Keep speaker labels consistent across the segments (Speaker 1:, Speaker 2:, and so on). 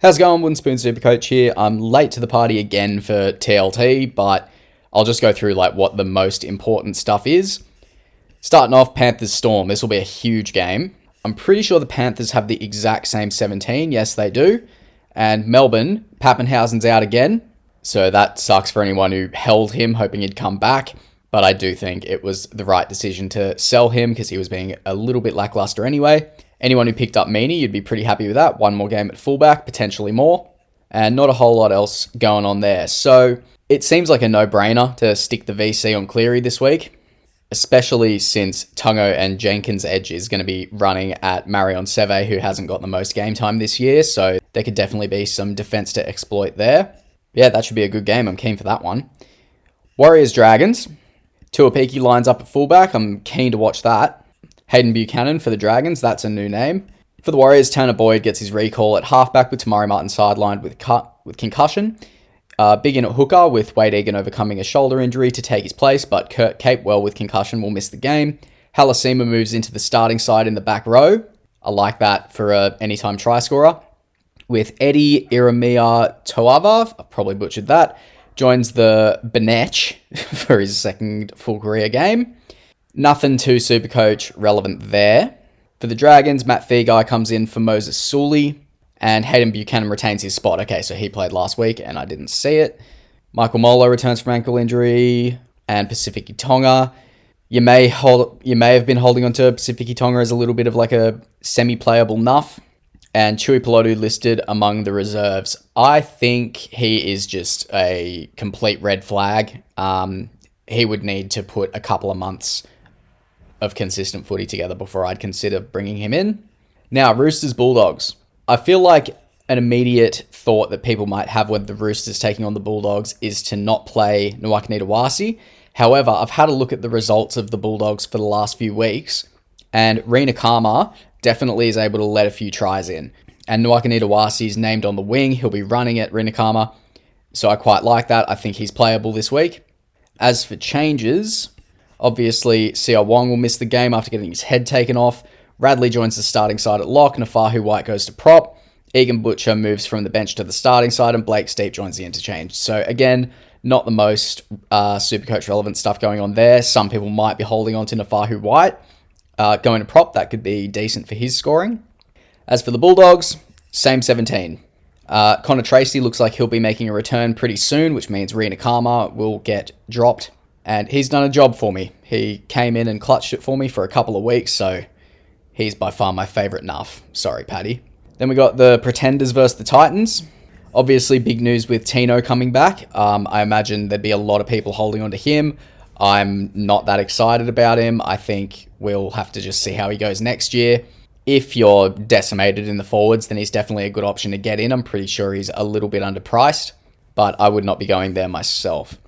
Speaker 1: How's it going? Wooden Spoon Supercoach here. I'm late to the party again for TLT, but I'll just go through like what the most important stuff is. Starting off, Panthers Storm. This will be a huge game. I'm pretty sure the Panthers have the exact same 17. Yes, they do. And Melbourne, Pappenhausen's out again. So that sucks for anyone who held him, hoping he'd come back. But I do think it was the right decision to sell him because he was being a little bit lackluster anyway. Anyone who picked up Meany, you'd be pretty happy with that. One more game at fullback, potentially more. And not a whole lot else going on there. So it seems like a no-brainer to stick the VC on Cleary this week, especially since Tungo and Jenkins' edge is going to be running at Marion Seve, who hasn't got the most game time this year. So there could definitely be some defense to exploit there. Yeah, that should be a good game. I'm keen for that one. Warriors Dragons. Tuapiki lines up at fullback. I'm keen to watch that. Hayden Buchanan for the Dragons. That's a new name. For the Warriors, Tanner Boyd gets his recall at halfback with Tamari Martin sidelined with concussion. Big in at hooker with Wade Egan overcoming a shoulder injury to take his place, but Kurt Capewell with concussion will miss the game. Halasima moves into the starting side in the back row. I like that for a anytime try scorer. With Eddie Iramia Toava, I probably butchered that, joins the Benech for his second full career game. Nothing too Supercoach relevant there. For the Dragons, Matt Feagai comes in for Moses Sully, and Hayden Buchanan retains his spot. Okay, so he played last week, and I didn't see it. Michael Molo returns from ankle injury, and Pacific Tonga. You may have been holding on to Pacific Tonga as a little bit of like a semi-playable nuff, and Chewy Pelotu listed among the reserves. I think he is just a complete red flag. He would need to put a couple of months of consistent footy together before I'd consider bringing him in. Now, Roosters Bulldogs. I feel like an immediate thought that people might have when the Roosters taking on the Bulldogs is to not play Nuakini Tawasi. However, I've had a look at the results of the Bulldogs for the last few weeks, and Rena Kama definitely is able to let a few tries in. And Nuakini Tawasi is named on the wing. He'll be running at Rena Kama, so I quite like that. I think he's playable this week. As for changes, obviously, Sia Wong will miss the game after getting his head taken off. Radley joins the starting side at lock. Nafahu White goes to prop. Egan Butcher moves from the bench to the starting side, and Blake Steep joins the interchange. So again, not the most Supercoach relevant stuff going on there. Some people might be holding on to Nafahu White. Going to prop, that could be decent for his scoring. As for the Bulldogs, same 17. Connor Tracy looks like he'll be making a return pretty soon, which means Rena Kama will get dropped. And he's done a job for me. He came in and clutched it for me for a couple of weeks, so he's by far my favourite nuff. Sorry, Paddy. Then we got the Pretenders versus the Titans. Obviously, big news with Tino coming back. I imagine there'd be a lot of people holding on to him. I'm not that excited about him. I think we'll have to just see how he goes next year. If you're decimated in the forwards, then he's definitely a good option to get in. I'm pretty sure he's a little bit underpriced, but I would not be going there myself.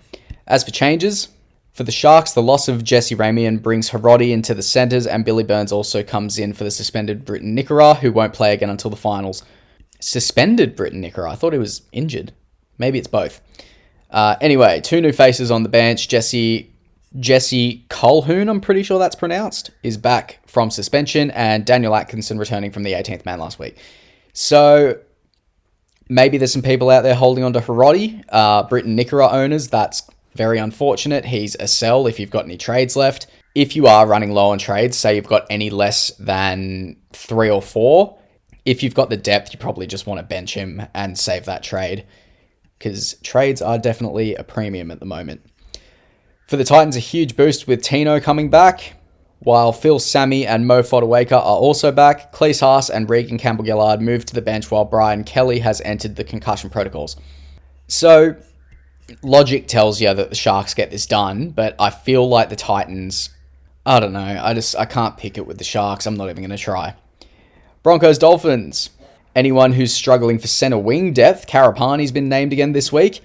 Speaker 1: As for changes, for the Sharks, the loss of Jesse Ramian brings Hiroti into the centres, and Billy Burns also comes in for the suspended Britton Nikora, who won't play again until the finals. Suspended Britton Nikora? I thought he was injured. Maybe it's both. Anyway, two new faces on the bench. Jesse Colhoun, I'm pretty sure that's pronounced, is back from suspension, and Daniel Atkinson returning from the 18th man last week. So maybe there's some people out there holding on to Hiroti. Britton Nikora owners, that's very unfortunate. He's a sell if you've got any trades left. If you are running low on trades, say you've got any less than 3 or 4, if you've got the depth, you probably just want to bench him and save that trade, because trades are definitely a premium at the moment. For the Titans, a huge boost with Tino coming back, while Phil Sammy and Mo Fotuaika are also back. Cleese Haas and Regan Campbell-Gillard moved to the bench, while Brian Kelly has entered the concussion protocols. So logic tells you that the Sharks get this done, but I feel like the Titans, I don't know, I can't pick it with the Sharks. I'm not even going to try. Broncos Dolphins. Anyone who's struggling for centre wing depth, Karapani's been named again this week.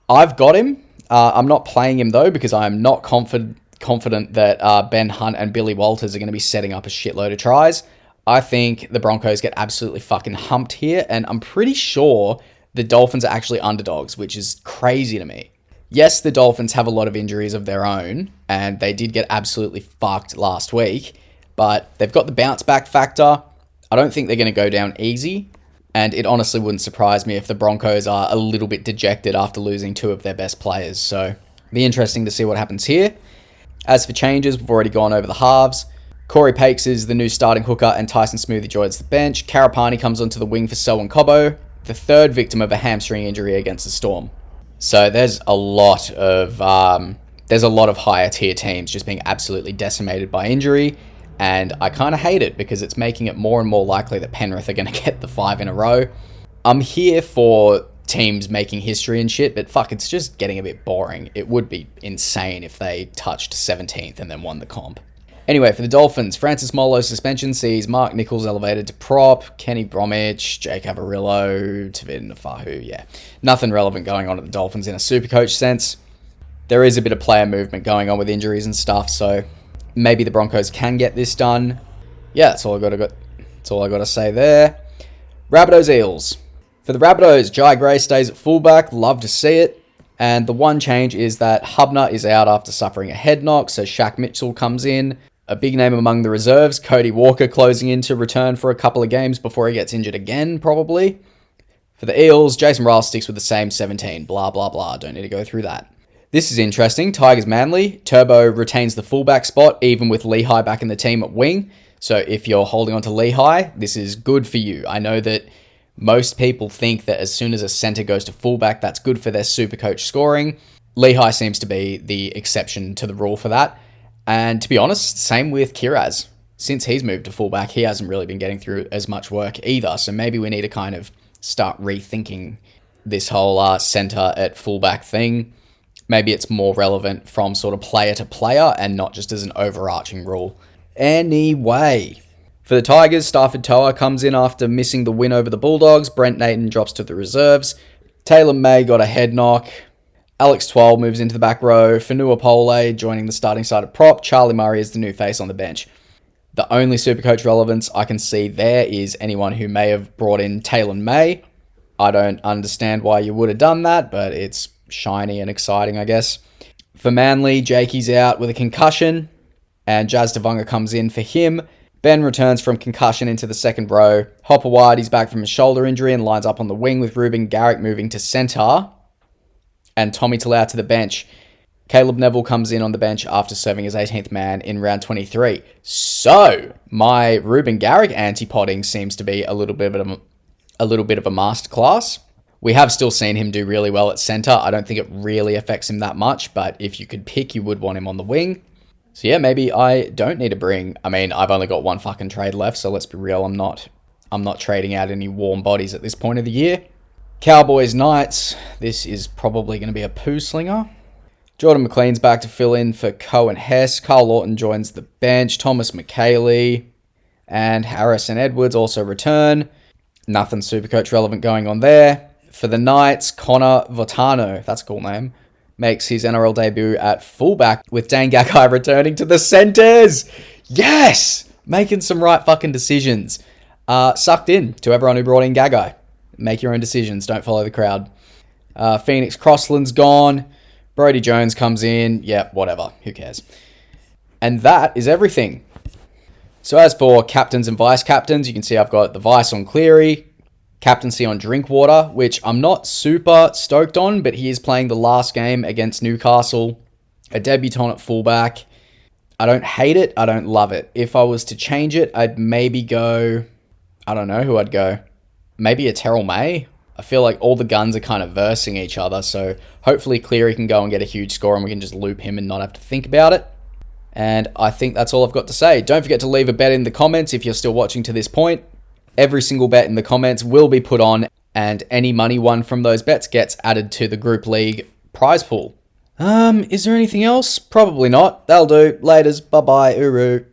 Speaker 1: I've got him. I'm not playing him though, because I'm not confident that Ben Hunt and Billy Walters are going to be setting up a shitload of tries. I think the Broncos get absolutely fucking humped here, and I'm pretty sure the Dolphins are actually underdogs, which is crazy to me. Yes, the Dolphins have a lot of injuries of their own, and they did get absolutely fucked last week, but they've got the bounce back factor. I don't think they're going to go down easy, And it honestly wouldn't surprise me if the Broncos are a little bit dejected after losing 2 of their best players. So be interesting to see what happens here. As for changes, we've already gone over the halves. Corey Pakes is the new starting hooker and Tyson Smoothie joins the bench. Karapani comes onto the wing for Selwyn Cobbo, the third victim of a hamstring injury against the Storm. So there's a lot of higher tier teams just being absolutely decimated by injury, and I kind of hate it because it's making it more and more likely that Penrith are going to get the 5 in a row. I'm here for teams making history and shit, but fuck, it's just getting a bit boring. It would be insane if they touched 17th and then won the comp. Anyway, for the Dolphins, Francis Molo's suspension sees Mark Nichols elevated to prop, Kenny Bromwich, Jake Avarillo, Tavin Nafahu, yeah. Nothing relevant going on at the Dolphins in a Supercoach sense. There is a bit of player movement going on with injuries and stuff, so maybe the Broncos can get this done. Yeah, that's all I got to say there. Rabbitohs Eels. For the Rabbitohs, Jai Gray stays at fullback, love to see it. And the one change is that Hubner is out after suffering a head knock, so Shaq Mitchell comes in. A big name among the reserves, Cody Walker closing in to return for a couple of games before he gets injured again, probably. For the Eels, Jason Ryall sticks with the same 17, blah, blah, blah. Don't need to go through that. This is interesting. Tigers Manly. Turbo retains the fullback spot, even with Lehigh back in the team at wing. So if you're holding on to Lehigh, this is good for you. I know that most people think that as soon as a centre goes to fullback, that's good for their Supercoach scoring. Lehigh seems to be the exception to the rule for that. And to be honest, same with Kiraz. Since he's moved to fullback, he hasn't really been getting through as much work either. So maybe we need to kind of start rethinking this whole centre at fullback thing. Maybe it's more relevant from sort of player to player and not just as an overarching rule. Anyway, for the Tigers, Stafford Toa comes in after missing the win over the Bulldogs. Brent Naton drops to the reserves. Taylor May got a head knock. Alex Twal moves into the back row. Fanua Pole joining the starting side at prop. Charlie Murray is the new face on the bench. The only Supercoach relevance I can see there is anyone who may have brought in Taylor May. I don't understand why you would have done that, but it's shiny and exciting, I guess. For Manly, Jakey's out with a concussion, and Jazz Devonga comes in for him. Ben returns from concussion into the second row. Hopper White, he's back from a shoulder injury and lines up on the wing with Ruben Garrick moving to centre. And Tommy Talau to the bench. Caleb Neville comes in on the bench after serving as 18th man in round 23. So, my Ruben Garrick anti-potting seems to be a little bit of a masterclass. We have still seen him do really well at centre. I don't think it really affects him that much, but if you could pick, you would want him on the wing. So yeah, maybe I don't need to bring... I mean, I've only got one fucking trade left, so let's be real, I'm not trading out any warm bodies at this point of the year. Cowboys Knights, this is probably going to be a poo slinger. Jordan McLean's back to fill in for Cohen Hess. Carl Lawton joins the bench. Thomas McKaylee and Harris and Edwards also return. Nothing Supercoach relevant going on there. For the Knights, Connor Votano, that's a cool name, makes his NRL debut at fullback with Dane Gagai returning to the centres. Yes! Making some right fucking decisions. Sucked in to everyone who brought in Gagai. Make your own decisions. Don't follow the crowd. Phoenix Crossland's gone. Brodie Jones comes in. Yeah, whatever. Who cares? And that is everything. So as for captains and vice captains, you can see I've got the vice on Cleary, captaincy on Drinkwater, which I'm not super stoked on, but he is playing the last game against Newcastle. A debutant at fullback. I don't hate it. I don't love it. If I was to change it, I'd maybe go... I don't know who I'd go. Maybe a Terrell May. I feel like all the guns are kind of versing each other, so hopefully Cleary can go and get a huge score and we can just loop him and not have to think about it. And I think that's all I've got to say. Don't forget to leave a bet in the comments if you're still watching to this point. Every single bet in the comments will be put on, and any money won from those bets gets added to the Group League prize pool. Is there anything else? Probably not. That'll do. Laters. Bye-bye. Uru.